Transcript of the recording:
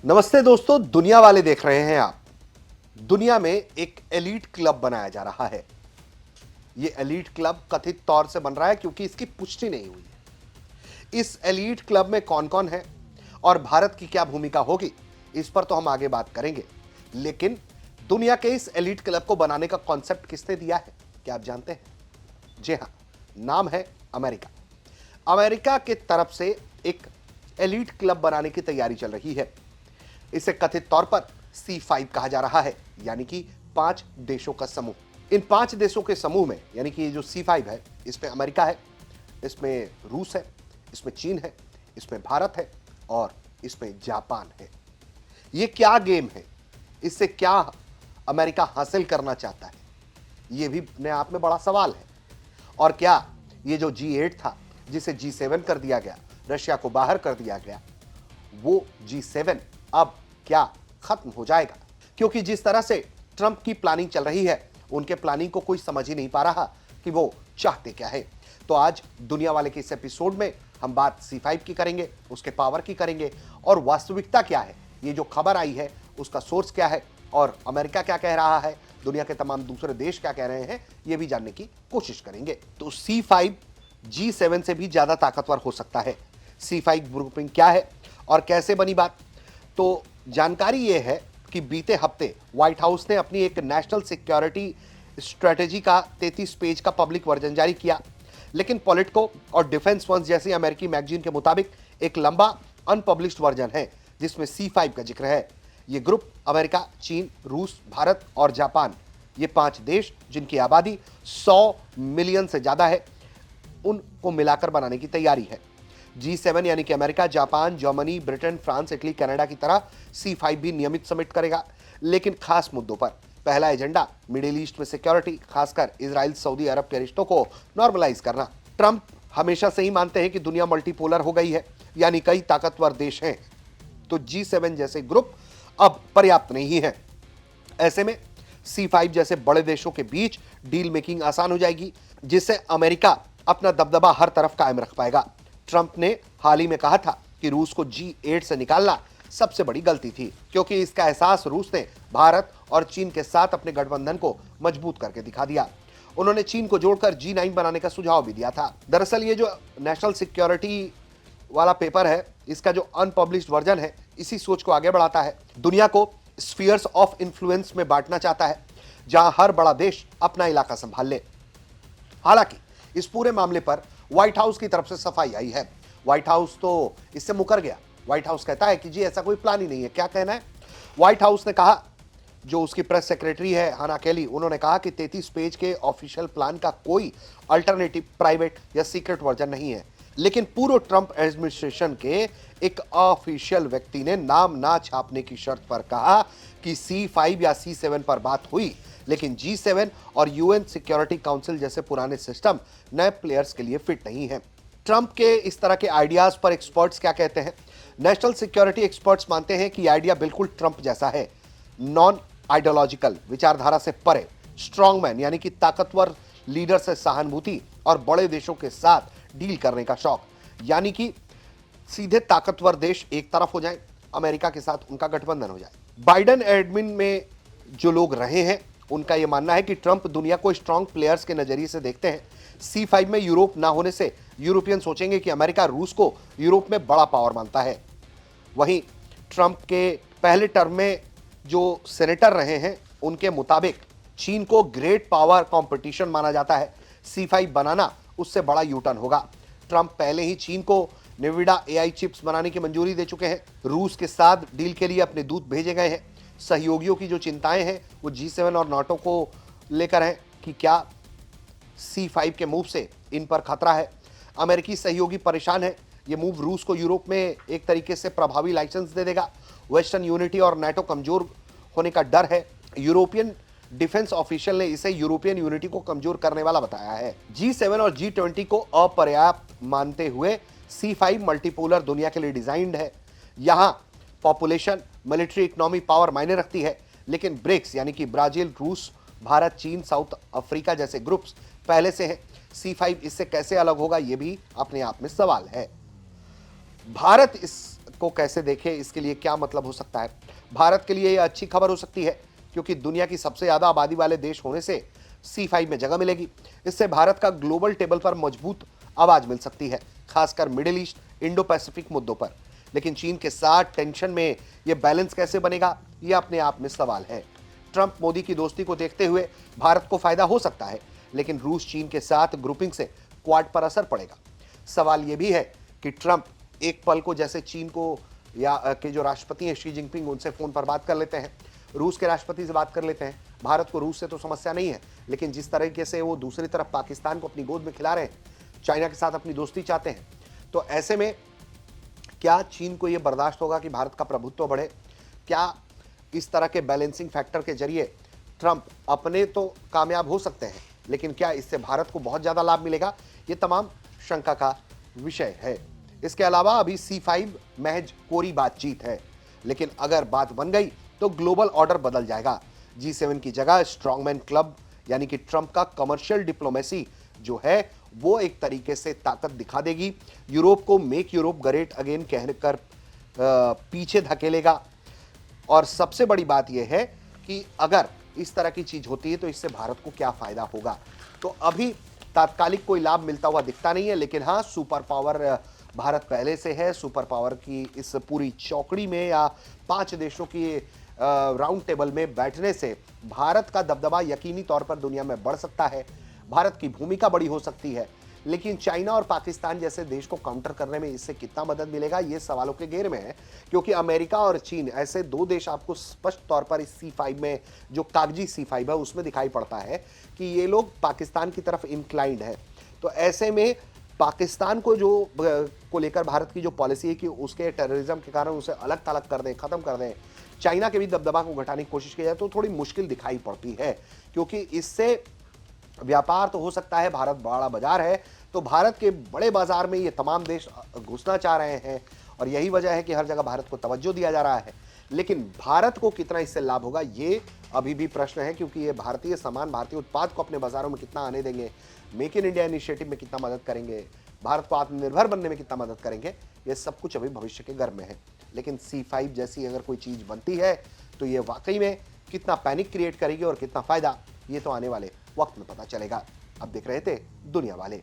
नमस्ते दोस्तों, दुनिया वाले देख रहे हैं आप। दुनिया में एक एलीट क्लब बनाया जा रहा है। यह एलीट क्लब कथित तौर से बन रहा है क्योंकि इसकी पुष्टि नहीं हुई है। इस एलीट क्लब में कौन कौन है और भारत की क्या भूमिका होगी, इस पर तो हम आगे बात करेंगे। लेकिन दुनिया के इस एलीट क्लब को बनाने का कॉन्सेप्ट किसने दिया है, क्या आप जानते हैं? जी हां, नाम है अमेरिका। अमेरिका की तरफ से एक एलीट क्लब बनाने की तैयारी चल रही है। इसे कथित तौर पर C5 कहा जा रहा है, यानी कि 5 देशों का समूह। इन 5 देशों के समूह में, यानी कि ये जो C5 है, इसमें अमेरिका है, इसमें रूस है, इसमें चीन है, इसमें भारत है और इसमें जापान है। ये क्या गेम है? इससे क्या अमेरिका हासिल करना चाहता है? ये भी अपने आप में बड़ा सवाल है। और क्या ये जो G8 था, जिसे G7 कर दिया गया, रशिया को बाहर कर दिया गया, वो G7 अब क्या खत्म हो जाएगा? क्योंकि जिस तरह से ट्रंप की प्लानिंग चल रही है, उनके प्लानिंग को कोई समझ ही नहीं पा रहा कि वो चाहते क्या है। तो आज दुनिया वाले के इस एपिसोड में हम बात C5 की करेंगे, उसके पावर की करेंगे और वास्तविकता क्या है, ये जो खबर आई है उसका सोर्स क्या है और अमेरिका क्या कह रहा है, दुनिया के तमाम दूसरे देश क्या कह रहे हैं, ये भी जानने की कोशिश करेंगे। तो C5 G7 से भी ज्यादा ताकतवर हो सकता है। C5 ग्रुपिंग क्या है और कैसे बनी बात? तो जानकारी यह है कि बीते हफ्ते व्हाइट हाउस ने अपनी एक नेशनल सिक्योरिटी स्ट्रेटेजी का 33 पेज का पब्लिक वर्जन जारी किया। लेकिन पॉलिटिको और डिफेंस फंस जैसी अमेरिकी मैगजीन के मुताबिक एक लंबा अनपब्लिश्ड वर्जन है जिसमें C5 का जिक्र है। यह ग्रुप अमेरिका, चीन, रूस, भारत और जापान, ये 5 देश जिनकी आबादी 100 मिलियन से ज्यादा है, उनको मिलाकर बनाने की तैयारी है। G7 यानी कि America, Japan, Germany, Britain, France, Italy, Canada की तरह C5 भी नियमित समिट करेगा, लेकिन खास मुद्दों पर। पहला एजेंडा मिडिल ईस्ट में सिक्योरिटी, खासकर इजराइल सऊदी अरब के रिश्तों को नॉर्मलाइज करना। ट्रंप हमेशा से ही मानते हैं कि दुनिया मल्टीपोलर हो गई है, यानी कई ताकतवर देश हैं, तो G7 जैसे ग्रुप अब पर्याप्त नहीं है। ऐसे में C5 जैसे बड़े देशों के बीच डील मेकिंग आसान हो जाएगी, जिससे अमेरिका अपना दबदबा हर तरफ कायम रख पाएगा। ट्रंप ने हाल ही में कहा था कि रूस को G8 से निकालना सबसे बड़ी गलती थी, क्योंकि इसका एहसास रूस ने भारत और चीन के साथ अपने गठबंधन को मजबूत करके दिखा दिया। उन्होंने चीन को जोड़कर G9 बनाने का सुझाव भी दिया था। दरअसल ये जो नेशनल सिक्योरिटी वाला पेपर है, इसका जो अनपब्लिश्ड वर्जन है, इसी सोच को आगे बढ़ाता है। दुनिया को स्फीयर्स ऑफ इन्फ्लुएंस में बांटना चाहता है, जहां हर बड़ा देश अपना इलाका संभाल ले। हालांकि इस पूरे मामले पर व्हाइट हाउस की तरफ से सफाई आई है। व्हाइट हाउस तो इससे मुकर गया। व्हाइट हाउस कहता है कि जी ऐसा कोई प्लान ही नहीं है। क्या कहना है? व्हाइट हाउस ने कहा, जो उसकी प्रेस सेक्रेटरी है हाना केली, उन्होंने कहा कि 33 पेज के ऑफिशियल प्लान का कोई अल्टरनेटिव प्राइवेट या सीक्रेट वर्जन नहीं है। लेकिन पूर्व ट्रंप एडमिनिस्ट्रेशन के एक ऑफिशियल व्यक्ति ने नाम ना छापने की शर्त पर कहा कि C5 या C7 पर बात हुई, लेकिन G7 और UN सिक्योरिटी काउंसिल जैसे पुराने सिस्टम नए प्लेयर्स के लिए फिट नहीं है। ट्रंप के इस तरह के आइडियाज पर एक्सपर्ट्स क्या कहते हैं? नेशनल सिक्योरिटी एक्सपर्ट्स मानते हैं कि आइडिया बिल्कुल ट्रंप जैसा है। नॉन आइडियोलॉजिकल, विचारधारा से परे, स्ट्रॉन्गमैन यानी कि ताकतवर लीडर से सहानुभूति और बड़े देशों के साथ डील करने का शौक, यानी कि सीधे ताकतवर देश एक तरफ हो जाए, अमेरिका के साथ उनका गठबंधन हो जाए। बाइडेन एडमिन में जो लोग रहे हैं, उनका यह मानना है कि ट्रंप दुनिया को स्ट्रांग प्लेयर्स के नजरिए से देखते हैं। C5 में यूरोप ना होने से यूरोपियन सोचेंगे कि अमेरिका रूस को यूरोप में बड़ा पावर मानता है। वहीं ट्रंप के पहले टर्म में जो सेनेटर रहे हैं, उनके मुताबिक चीन को ग्रेट पावर कंपटीशन माना जाता है। C5 बनाना उससे बड़ा यूटर्न होगा। ट्रंप पहले ही चीन को नेविडा AI चिप्स बनाने की मंजूरी दे चुके हैं। रूस के साथ डील के लिए अपने दूत भेजे गए हैं। सहयोगियों की जो चिंताएं हैं वो G7 और नाटो को लेकर हैं कि क्या C5 के मूव से इन पर खतरा है। अमेरिकी सहयोगी परेशान है। ये मूव रूस को यूरोप में एक तरीके से प्रभावी लाइसेंस दे देगा। वेस्टर्न यूनिटी और नाटो कमजोर होने का डर है। यूरोपियन डिफेंस ऑफिशियल ने इसे यूरोपियन यूनिटी को कमजोर करने वाला बताया है। G7 और G20 को अपर्याप्त मानते हुए C5 मल्टीपोलर दुनिया के लिए डिजाइंड है। यहां पॉपुलेशन, मिलिट्री, इकोनॉमी, पावर मायने रखती है, लेकिन ब्रिक्स यानी कि ब्राजील, रूस, भारत, चीन, साउथ अफ्रीका जैसे ग्रुप्स पहले से हैं। C5 इससे कैसे अलग होगा, यह भी अपने आप में सवाल है। भारत इस को कैसे देखें, इसके लिए क्या मतलब हो सकता है? भारत के लिए यह अच्छी खबर हो सकती है क्योंकि दुनिया की सबसे ज्यादा आबादी वाले देश होने से C5 में जगह मिलेगी। इससे भारत का ग्लोबल टेबल पर मजबूत आवाज मिल सकती है, खासकर मिडिल ईस्ट, इंडो पैसिफिक मुद्दों पर। लेकिन चीन के साथ टेंशन में यह बैलेंस कैसे बनेगा, यह अपने आप में सवाल है। ट्रंप मोदी की दोस्ती को देखते हुए भारत को फायदा हो सकता है, लेकिन रूस चीन के साथ ग्रुपिंग से क्वाड पर असर पड़ेगा। सवाल यह भी है कि ट्रंप एक पल को जैसे चीन को या के जो राष्ट्रपति हैं शी जिनपिंग, उनसे फोन पर बात कर लेते हैं, रूस के राष्ट्रपति से बात कर लेते हैं। भारत को रूस से तो समस्या नहीं है, लेकिन जिस तरीके से वो दूसरी तरफ पाकिस्तान को अपनी गोद में खिला रहे हैं, चाइना के साथ अपनी दोस्ती चाहते हैं, तो ऐसे में क्या चीन को यह बर्दाश्त होगा कि भारत का प्रभुत्व बढ़े? क्या इस तरह के बैलेंसिंग फैक्टर के जरिए ट्रंप अपने तो कामयाब हो सकते हैं, लेकिन क्या इससे भारत को बहुत ज्यादा लाभ मिलेगा? ये तमाम शंका का विषय है। इसके अलावा अभी C5 महज कोरी बातचीत है, लेकिन अगर बात बन गई तो ग्लोबल ऑर्डर बदल जाएगा। G7 की जगह स्ट्रॉन्गमैन क्लब यानी कि ट्रंप का कमर्शियल डिप्लोमेसी जो है वो एक तरीके से ताकत दिखा देगी। यूरोप को मेक यूरोप ग्रेट अगेन कहकर पीछे धकेलेगा। और सबसे बड़ी बात यह है कि अगर इस तरह की चीज होती है तो इससे भारत को क्या फायदा होगा? तो अभी तात्कालिक कोई लाभ मिलता हुआ दिखता नहीं है, लेकिन हाँ, सुपर पावर भारत पहले से है। सुपर पावर की इस पूरी चौकड़ी में या 5 देशों की राउंड टेबल में बैठने से भारत का दबदबा यकीनी तौर पर दुनिया में बढ़ सकता है, भारत की भूमिका बड़ी हो सकती है। लेकिन चाइना और पाकिस्तान जैसे देश को काउंटर करने में इससे कितना मदद मिलेगा, ये सवालों के घेरे में है, क्योंकि अमेरिका और चीन ऐसे 2 देश आपको स्पष्ट तौर पर इस C5 में, जो कागजी C5 है, उसमें दिखाई पड़ता है कि ये लोग पाकिस्तान की तरफ इंक्लाइंड है। तो ऐसे में पाकिस्तान को लेकर भारत की जो पॉलिसी है कि उसके टेररिज्म के कारण उसे अलग थलग कर दें, खत्म कर दें, चाइना के भी दबदबा को घटाने की कोशिश की जाए, तो थोड़ी मुश्किल दिखाई पड़ती है, क्योंकि इससे व्यापार तो हो सकता है, भारत बड़ा बाजार है, तो भारत के बड़े बाजार में ये तमाम देश घुसना चाह रहे हैं और यही वजह है कि हर जगह भारत को तवज्जो दिया जा रहा है। लेकिन भारत को कितना इससे लाभ होगा, ये अभी भी प्रश्न है, क्योंकि ये भारतीय सामान, भारतीय उत्पाद को अपने बाजारों में कितना आने देंगे, मेक इन इंडिया इनिशिएटिव में कितना मदद करेंगे, भारत को आत्मनिर्भर बनने में कितना मदद करेंगे, ये सब कुछ अभी भविष्य के गर्भ में है। लेकिन C5 जैसी अगर कोई चीज बनती है तो ये वाकई में कितना पैनिक क्रिएट करेगी और कितना फायदा, ये तो आने वाले वक्त में पता चलेगा। अब देख रहे थे दुनिया वाले।